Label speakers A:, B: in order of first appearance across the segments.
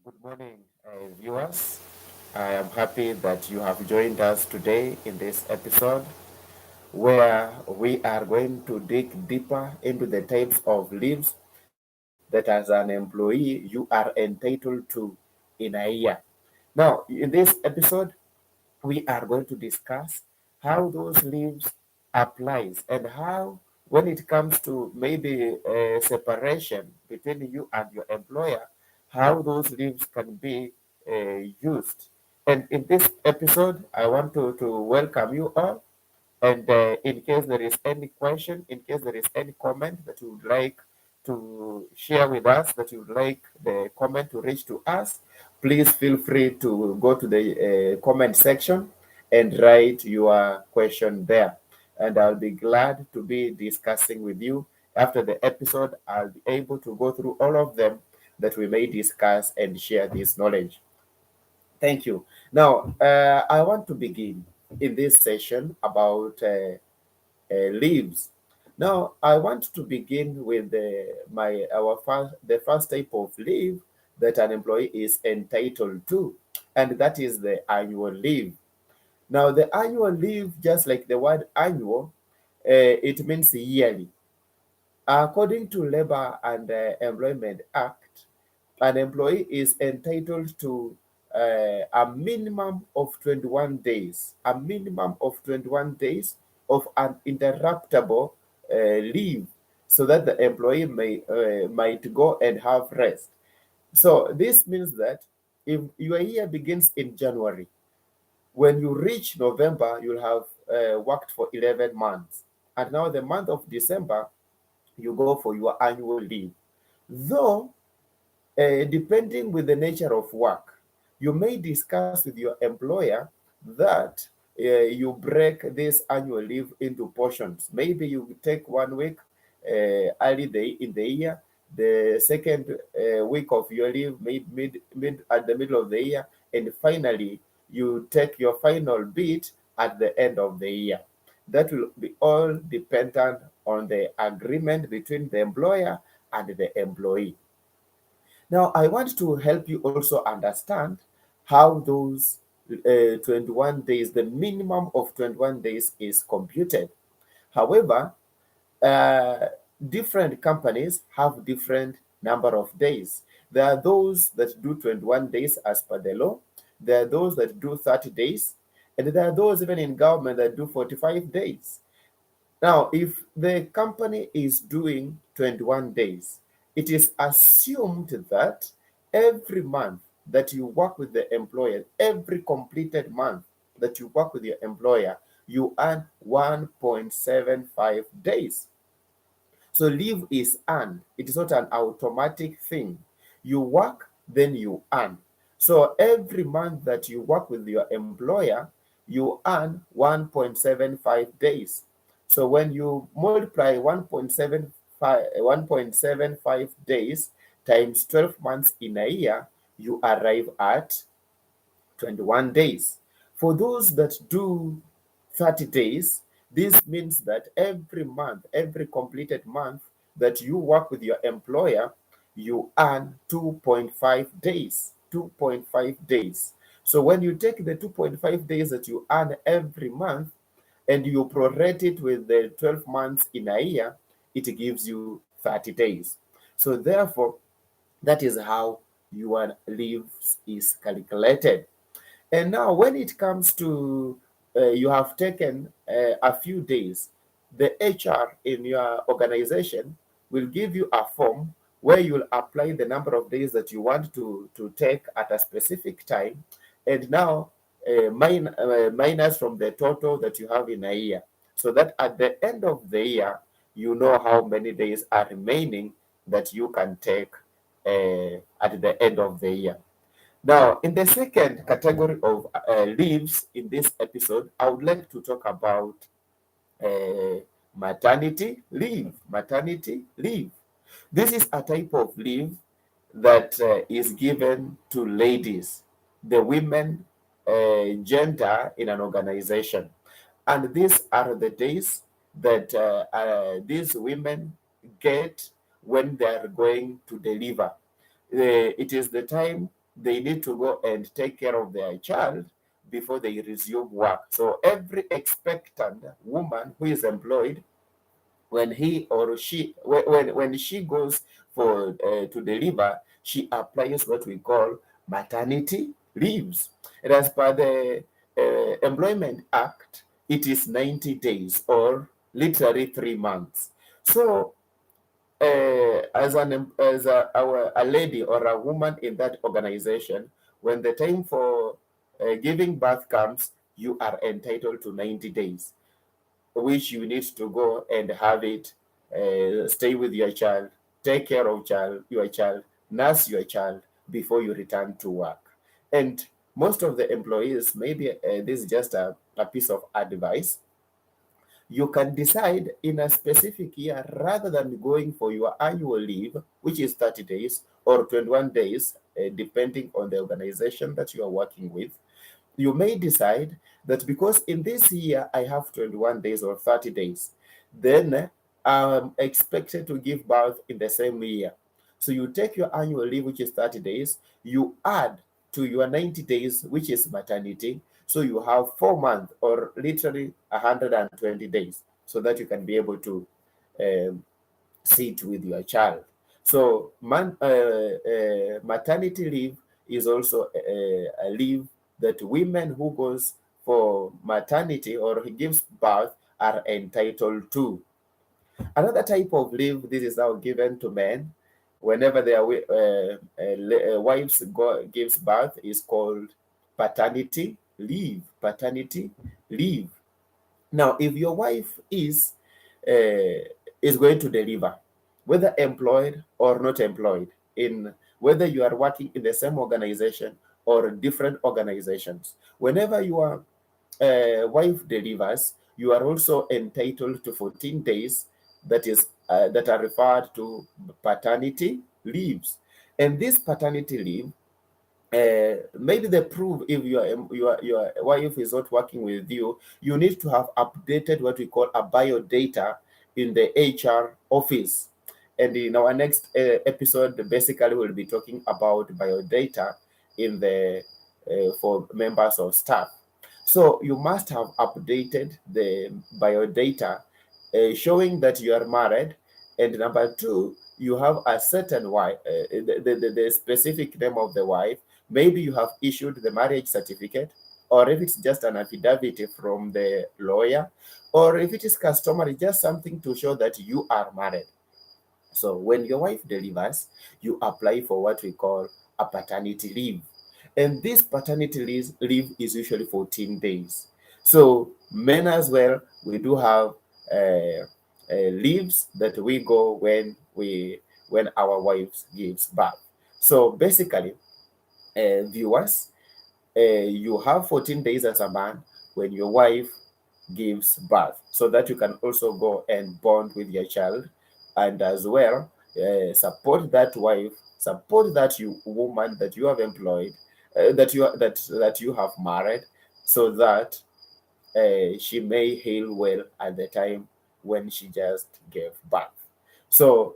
A: Good morning, viewers. I am happy that you have joined us today in this episode where we are going to dig deeper into the types of leaves that, as an employee, you are entitled to in a year. Now, in this episode, we are going to discuss how those leaves applies and how when it comes to maybe a separation between you and your employer, how those leaves can be used. And in this episode, I want to welcome you all, and in case there is any question, in case there is any comment that you would like to share with us, that you would like the comment to reach to us, please feel free to go to the comment section and write your question there. And I'll be glad to be discussing with you. After the episode, I'll be able to go through all of them that we may discuss and share this knowledge. Thank you. Now, I want to begin in this session about leaves. Now, I want to begin with the first type of leave that an employee is entitled to, and that is the annual leave. Now, the annual leave, just like the word annual, it means yearly. According to Labor and Employment Act, an employee is entitled to a minimum of 21 days, a minimum of 21 days of uninterruptible leave, so that the employee might go and have rest. So this means that if your year begins in January, when you reach November, you'll have worked for 11 months. And now the month of December, you go for your annual leave. Though depending with the nature of work, you may discuss with your employer that you break this annual leave into portions. Maybe you take 1 week early in the year, the second week of your leave, mid at the middle of the year, and finally you take your final bit at the end of the year. That will be all dependent on the agreement between the employer and the employee. Now, I want to help you also understand how those 21 days, the minimum of 21 days, is computed. However, uh, different companies have different number of days. There are those that do 21 days as per the law. There are those that do 30 days. And there are those even in government that do 45 days. Now, if the company is doing 21 days, it is assumed that every month that you work with the employer, every completed month that you work with your employer, you earn 1.75 days. So leave is earned. It is not an automatic thing. You work, then you earn. So every month that you work with your employer, you earn 1.75 days. So when you multiply 1.75 days times 12 months in a year, you arrive at 21 days. For those that do 30 days, this means that every month, every completed month that you work with your employer, you earn 2.5 days. 2.5 days. So when you take the 2.5 days that you earn every month and you prorate it with the 12 months in a year, it gives you 30 days. So therefore, that is how your leave is calculated. And now, when it comes to you have taken a few days, the HR in your organization will give you a form where you'll apply the number of days that you want to take at a specific time, and now minus from the total that you have in a year, so that at the end of the year, you know how many days are remaining that you can take at the end of the year. Now, in the second category of leaves in this episode, I would like to talk about uh, maternity leave. Maternity leave. This is a type of leave that is given to ladies, the women gender in an organization. And these are the days that these women get when they are going to deliver. It is the time they need to go and take care of their child before they resume work. So every expectant woman who is employed, when he or she when she goes for to deliver, she applies what we call maternity leaves. And as per the Employment Act, it is 90 days or literally 3 months. So a lady or a woman in that organization, when the time for giving birth comes, you are entitled to 90 days, which you need to go and have it, stay with your child, take care of your child, nurse your child before you return to work. And most of the employees, maybe this is just a piece of advice, you can decide in a specific year, rather than going for your annual leave, which is 30 days or 21 days, depending on the organization that you are working with. You may decide that because in this year I have 21 days or 30 days, then I'm expected to give birth in the same year. So you take your annual leave, which is 30 days, you add to your 90 days, which is maternity. So you have 4 months or literally 120 days so that you can be able to um, sit with your child. So maternity leave is also a leave that women who goes for maternity or gives birth are entitled to. Another type of leave, this is now given to men whenever their wives gives birth, is called paternity leave. Paternity leave. Now, if your wife is going to deliver, whether employed or not employed, in whether you are working in the same organization or different organizations, whenever your wife delivers, you are also entitled to 14 days that are referred to paternity leaves. And this paternity leave, maybe the proof, if your wife is not working with you, you need to have updated what we call a biodata in the HR office. And in our next episode, basically we'll be talking about biodata in the for members of staff. So you must have updated the biodata, showing that you are married, and number two, you have a certain wife, the specific name of the wife. Maybe you have issued the marriage certificate, or if it's just an affidavit from the lawyer, or if it is customary, just something to show that you are married. So when your wife delivers, you apply for what we call a paternity leave. And this paternity leave is usually 14 days. So men as well, we do have leaves that we go when our wives gives birth. So basically, viewers, you have 14 days as a man when your wife gives birth, so that you can also go and bond with your child, and as well support that wife, support that you woman that you have employed, that you have married, so that she may heal well at the time when she just gave birth. So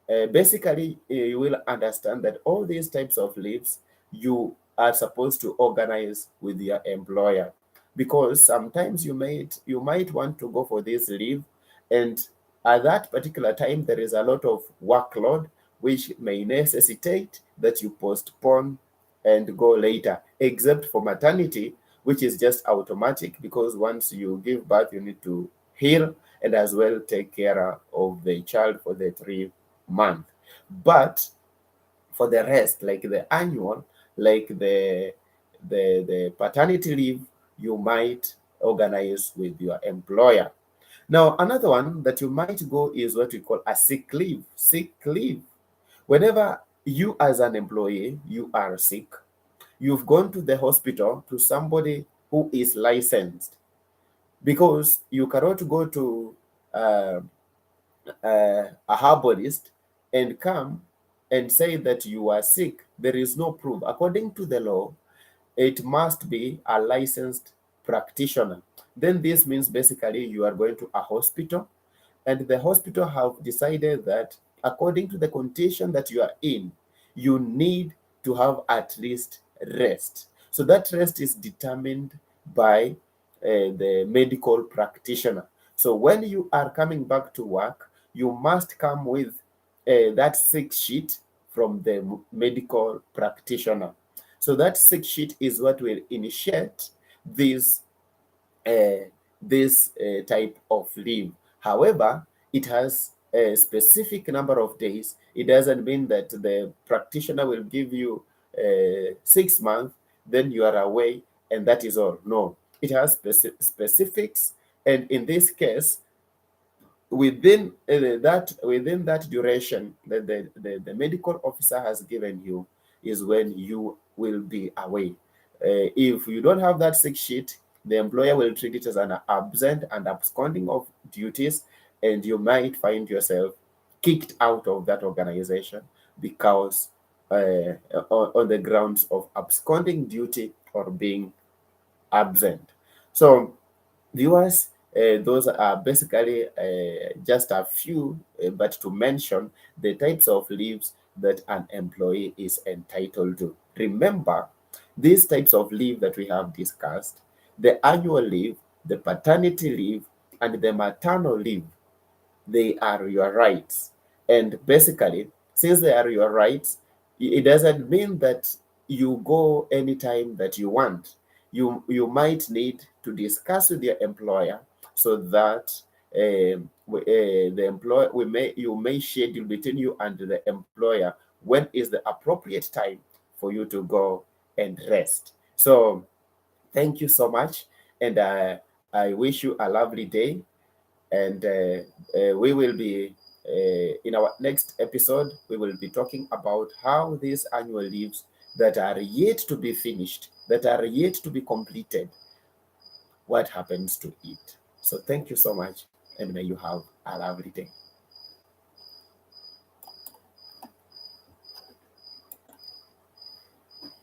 A: basically, you will understand that all these types of leaves you are supposed to organize with your employer, because sometimes you might want to go for this leave, and at that particular time there is a lot of workload which may necessitate that you postpone and go later, except for maternity, which is just automatic, because once you give birth you need to heal and as well take care of the child for the 3 month. But for the rest, like the annual, like the paternity leave, you might organize with your employer. Now, another one that you might go is what we call a sick leave. Sick leave. Whenever you as an employee, you are sick, you've gone to the hospital to somebody who is licensed, because you cannot go to uh, a herbalist and come and say that you are sick. There is no proof. According to the law, it must be a licensed practitioner. Then this means basically you are going to a hospital, and the hospital have decided that according to the condition that you are in, you need to have at least rest. So that rest is determined by the medical practitioner. So when you are coming back to work, you must come with that sick sheet from the medical practitioner. So that sick sheet is what will initiate this type of leave. However, it has a specific number of days. It doesn't mean that the practitioner will give you 6 months, then you are away, and that is all. No, it has specifics, and in this case, within that duration that the medical officer has given you is when you will be away. If you don't have that sick sheet, the employer will treat it as an absent and absconding of duties, and you might find yourself kicked out of that organization because on the grounds of absconding duty or being absent. So viewers, those are basically just a few, but to mention the types of leaves that an employee is entitled to. Remember, these types of leave that we have discussed, the annual leave, the paternity leave, and the maternal leave, they are your rights. And basically, since they are your rights, it doesn't mean that you go anytime that you want. You might need to discuss with your employer so that the employer you may schedule between you and the employer when is the appropriate time for you to go and rest. So thank you so much, and I wish you a lovely day, and we will be in our next episode we will be talking about how these annual leaves that are yet to be finished, that are yet to be completed, what happens to it. So thank you so much, and may you have a lovely day.